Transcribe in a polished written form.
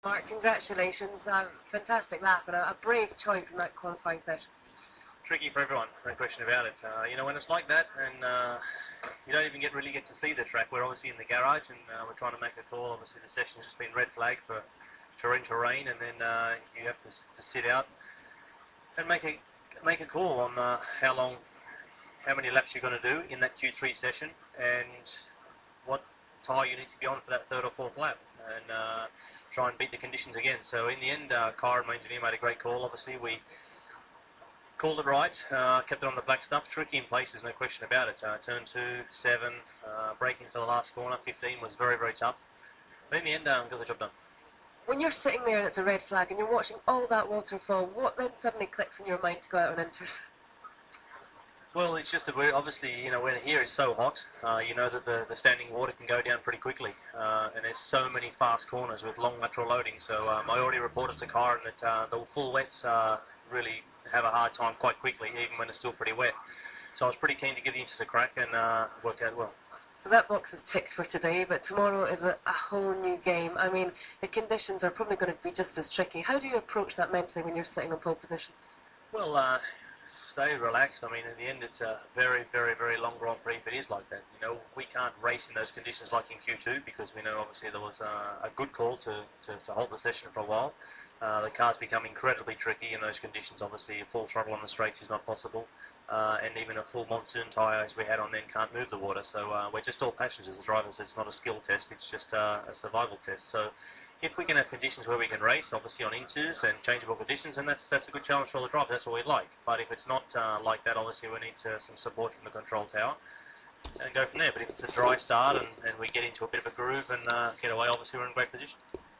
Mark, congratulations. Fantastic lap and a brave choice in that qualifying session. Tricky for everyone, no question about it. When it's like that and you don't even really get to see the track, we're obviously in the garage and we're trying to make a call. Obviously the session's just been red flag for torrential rain, and then you have to sit out and make a call on how many laps you're going to do in that Q3 session and what tyre you need to be on for that third or fourth lap, and try and beat the conditions again. So in the end, Kyron, my engineer, made a great call. Obviously we called it right, kept it on the black stuff. Tricky in places, no question about it. Turn 2, 7, braking for the last corner, 15 was very, very tough. But in the end, got the job done. When you're sitting there and it's a red flag and you're watching all that waterfall, what then suddenly clicks in your mind to go out on inters? Well, it's just that we're obviously, when here it's so hot, you know that the standing water can go down pretty quickly, and there's so many fast corners with long lateral loading. So I already reported to Kyron that the full wets really have a hard time quite quickly, even when it's still pretty wet. So I was pretty keen to give the inters a crack, and worked out well. So that box is ticked for today, but tomorrow is a whole new game. I mean, the conditions are probably going to be just as tricky. How do you approach that mentally when you're sitting on pole position? Well, stay relaxed. I mean, in the end, it's a very, very, very long Grand Prix if it is like that. We can't race in those conditions like in Q2 because we know obviously there was a good call to halt the session for a while. The cars become incredibly tricky in those conditions. Obviously, a full throttle on the straights is not possible, and even a full monsoon tyre, as we had on then, can't move the water. So we're just all passengers as drivers. It's not a skill test, it's just a survival test. So if we can have conditions where we can race, obviously on inters and changeable conditions, and that's a good challenge for all the drivers. That's what we'd like. But if it's not like that, obviously we need some support from the control tower and go from there. But if it's a dry start and we get into a bit of a groove and get away, obviously we're in a great position.